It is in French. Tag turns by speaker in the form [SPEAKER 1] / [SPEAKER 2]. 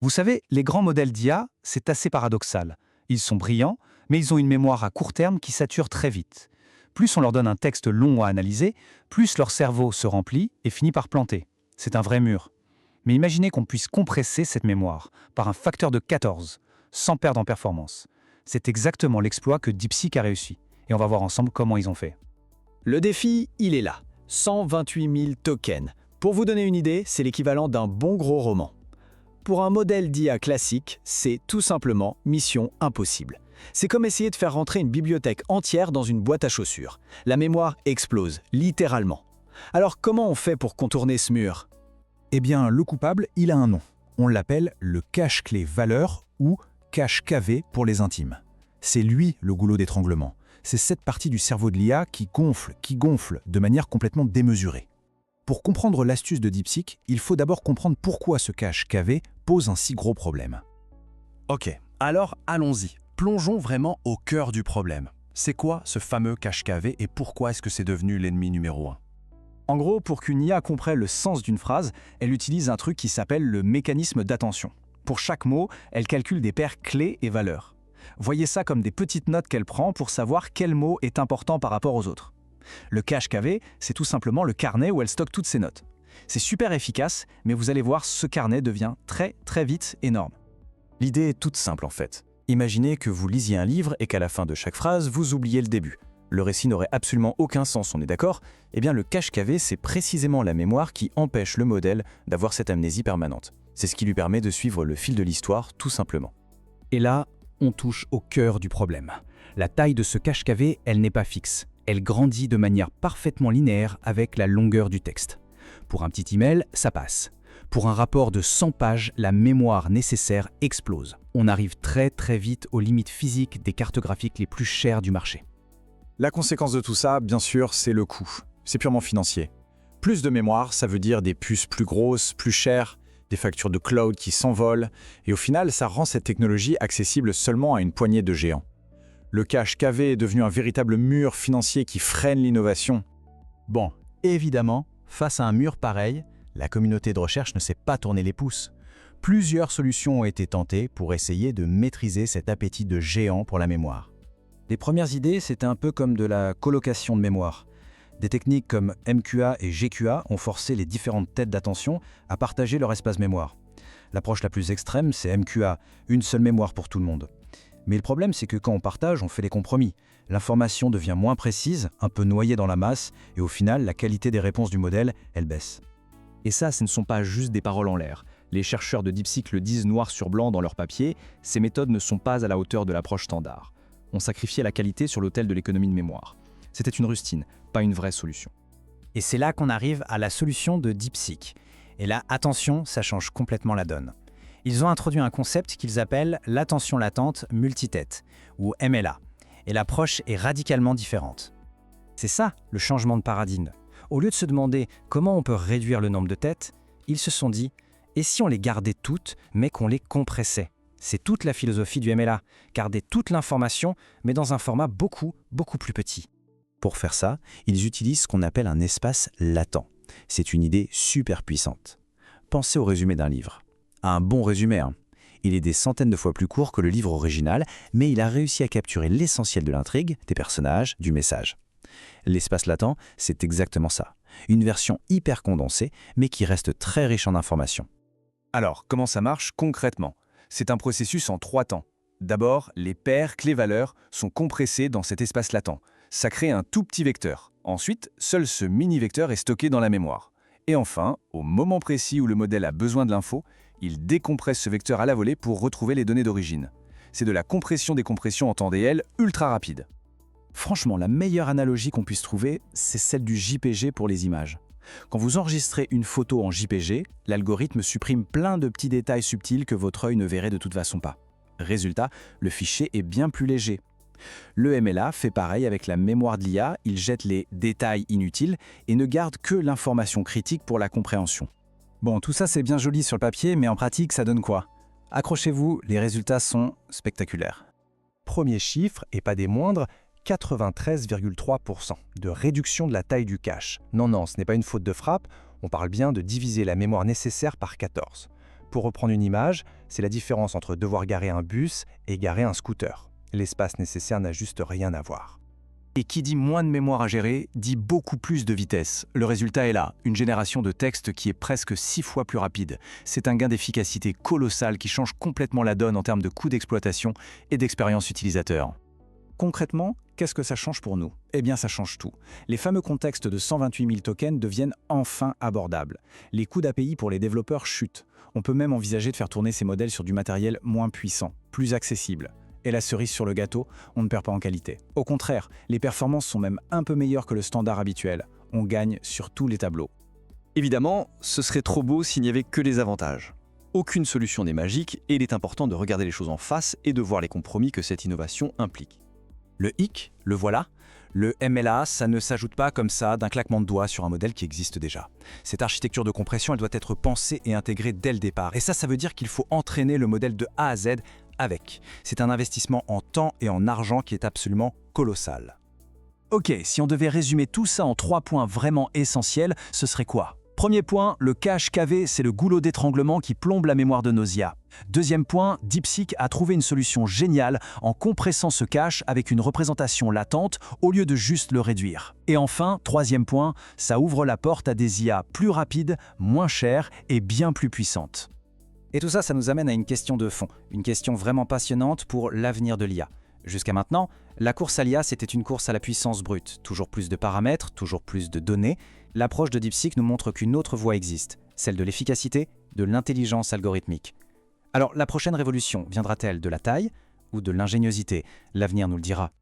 [SPEAKER 1] Vous savez, les grands modèles d'IA, c'est assez paradoxal. Ils sont brillants, mais ils ont une mémoire à court terme qui sature très vite. Plus on leur donne un texte long à analyser, plus leur cerveau se remplit et finit par planter. C'est un vrai mur. Mais imaginez qu'on puisse compresser cette mémoire par un facteur de 14, sans perdre en performance. C'est exactement l'exploit que DeepSeek a réussi. Et on va voir ensemble comment ils ont fait.
[SPEAKER 2] Le défi, il est là. 128 000 tokens. Pour vous donner une idée, c'est l'équivalent d'un bon gros roman. Pour un modèle d'IA classique, c'est tout simplement mission impossible. C'est comme essayer de faire rentrer une bibliothèque entière dans une boîte à chaussures. La mémoire explose, littéralement. Alors comment on fait pour contourner ce mur?
[SPEAKER 3] Eh bien, le coupable, il a un nom. On l'appelle le cache-clé valeur ou cache-KV pour les intimes. C'est lui le goulot d'étranglement. C'est cette partie du cerveau de l'IA qui gonfle de manière complètement démesurée. Pour comprendre l'astuce de DeepSeek, il faut d'abord comprendre pourquoi ce cache-KV pose un si gros problème.
[SPEAKER 4] Ok, alors allons-y. Plongeons vraiment au cœur du problème. C'est quoi ce fameux cache-KV et pourquoi est-ce que c'est devenu l'ennemi numéro 1?
[SPEAKER 2] En gros, pour qu'une IA comprenne le sens d'une phrase, elle utilise un truc qui s'appelle le mécanisme d'attention. Pour chaque mot, elle calcule des paires clés et valeurs. Voyez ça comme des petites notes qu'elle prend pour savoir quel mot est important par rapport aux autres. Le cache-KV, c'est tout simplement le carnet où elle stocke toutes ses notes. C'est super efficace, mais vous allez voir, ce carnet devient très vite énorme.
[SPEAKER 5] L'idée est toute simple en fait. Imaginez que vous lisiez un livre et qu'à la fin de chaque phrase, vous oubliez le début. Le récit n'aurait absolument aucun sens, on est d'accord? Eh bien le cache-KV, c'est précisément la mémoire qui empêche le modèle d'avoir cette amnésie permanente. C'est ce qui lui permet de suivre le fil de l'histoire, tout simplement.
[SPEAKER 3] Et là, on touche au cœur du problème. La taille de ce cache-KV, elle n'est pas fixe. Elle grandit de manière parfaitement linéaire avec la longueur du texte. Pour un petit email, ça passe. Pour un rapport de 100 pages, la mémoire nécessaire explose. On arrive très vite aux limites physiques des cartes graphiques les plus chères du marché.
[SPEAKER 6] La conséquence de tout ça, bien sûr, c'est le coût. C'est purement financier. Plus de mémoire, ça veut dire des puces plus grosses, plus chères, des factures de cloud qui s'envolent, et au final, ça rend cette technologie accessible seulement à une poignée de géants. Le cache-KV est devenu un véritable mur financier qui freine l'innovation.
[SPEAKER 5] Bon, évidemment, face à un mur pareil, la communauté de recherche ne s'est pas tourné les pouces. Plusieurs solutions ont été tentées pour essayer de maîtriser cet appétit de géant pour la mémoire.
[SPEAKER 1] Les premières idées, c'était un peu comme de la colocation de mémoire. Des techniques comme MQA et GQA ont forcé les différentes têtes d'attention à partager leur espace mémoire. L'approche la plus extrême, c'est MQA, une seule mémoire pour tout le monde. Mais le problème, c'est que quand on partage, on fait des compromis. L'information devient moins précise, un peu noyée dans la masse, et au final, la qualité des réponses du modèle, elle baisse.
[SPEAKER 2] Et ça, ce ne sont pas juste des paroles en l'air. Les chercheurs de DeepSeek le disent noir sur blanc dans leur papier, ces méthodes ne sont pas à la hauteur de l'approche standard. On sacrifiait la qualité sur l'autel de l'économie de mémoire. C'était une rustine, pas une vraie solution.
[SPEAKER 7] Et c'est là qu'on arrive à la solution de DeepSeek. Et là, attention, ça change complètement la donne. Ils ont introduit un concept qu'ils appellent l'attention latente multitête, ou MLA. Et l'approche est radicalement différente. C'est ça, le changement de paradigme. Au lieu de se demander comment on peut réduire le nombre de têtes, ils se sont dit « et si on les gardait toutes, mais qu'on les compressait ?» C'est toute la philosophie du MLA, garder toute l'information, mais dans un format beaucoup plus petit.
[SPEAKER 5] Pour faire ça, ils utilisent ce qu'on appelle un espace latent. C'est une idée super puissante. Pensez au résumé d'un livre. Un bon résumé, hein. Il est des centaines de fois plus court que le livre original, mais il a réussi à capturer l'essentiel de l'intrigue, des personnages, du message. L'espace latent, c'est exactement ça. Une version hyper condensée, mais qui reste très riche en informations.
[SPEAKER 4] Alors, comment ça marche concrètement? C'est un processus en 3 temps. D'abord, les paires clés-valeurs sont compressées dans cet espace latent. Ça crée un tout petit vecteur. Ensuite, seul ce mini-vecteur est stocké dans la mémoire. Et enfin, au moment précis où le modèle a besoin de l'info, il décompresse ce vecteur à la volée pour retrouver les données d'origine. C'est de la compression des compressions en temps réel ultra rapide.
[SPEAKER 2] Franchement, la meilleure analogie qu'on puisse trouver, c'est celle du JPG pour les images. Quand vous enregistrez une photo en JPG, l'algorithme supprime plein de petits détails subtils que votre œil ne verrait de toute façon pas. Résultat, le fichier est bien plus léger. Le MLA fait pareil avec la mémoire de l'IA, il jette les détails inutiles et ne garde que l'information critique pour la compréhension.
[SPEAKER 1] Bon, tout ça c'est bien joli sur le papier, mais en pratique, ça donne quoi? Accrochez-vous, les résultats sont spectaculaires.
[SPEAKER 3] Premier chiffre, et pas des moindres, 93,3% de réduction de la taille du cache. Non, ce n'est pas une faute de frappe, on parle bien de diviser la mémoire nécessaire par 14.
[SPEAKER 8] Pour reprendre une image, c'est la différence entre devoir garer un bus et garer un scooter. L'espace nécessaire n'a juste rien à voir.
[SPEAKER 4] Et qui dit moins de mémoire à gérer, dit beaucoup plus de vitesse. Le résultat est là, une génération de texte qui est presque 6 fois plus rapide. C'est un gain d'efficacité colossal qui change complètement la donne en termes de coût d'exploitation et d'expérience utilisateur.
[SPEAKER 2] Concrètement, qu'est-ce que ça change pour nous? Eh bien, ça change tout. Les fameux contextes de 128 000 tokens deviennent enfin abordables. Les coûts d'API pour les développeurs chutent. On peut même envisager de faire tourner ces modèles sur du matériel moins puissant, plus accessible. Et la cerise sur le gâteau, on ne perd pas en qualité. Au contraire, les performances sont même un peu meilleures que le standard habituel. On gagne sur tous les tableaux.
[SPEAKER 9] Évidemment, ce serait trop beau s'il n'y avait que des avantages. Aucune solution n'est magique et il est important de regarder les choses en face et de voir les compromis que cette innovation implique.
[SPEAKER 3] Le hic, le voilà. Le MLA, ça ne s'ajoute pas comme ça d'un claquement de doigts sur un modèle qui existe déjà. Cette architecture de compression, elle doit être pensée et intégrée dès le départ. Et ça veut dire qu'il faut entraîner le modèle de A à Z avec. C'est un investissement en temps et en argent qui est absolument colossal.
[SPEAKER 2] Ok, si on devait résumer tout ça en 3 points vraiment essentiels, ce serait quoi? Premier point, le cache KV, c'est le goulot d'étranglement qui plombe la mémoire de nos IA. Deuxième point, DeepSeek a trouvé une solution géniale en compressant ce cache avec une représentation latente au lieu de juste le réduire. Et enfin, troisième point, ça ouvre la porte à des IA plus rapides, moins chères et bien plus puissantes.
[SPEAKER 7] Et tout ça, ça nous amène à une question de fond, une question vraiment passionnante pour l'avenir de l'IA. Jusqu'à maintenant, la course à l'IA, c'était une course à la puissance brute. Toujours plus de paramètres, toujours plus de données. L'approche de DeepSeek nous montre qu'une autre voie existe, celle de l'efficacité, de l'intelligence algorithmique. Alors, la prochaine révolution viendra-t-elle de la taille ou de l'ingéniosité? L'avenir nous le dira.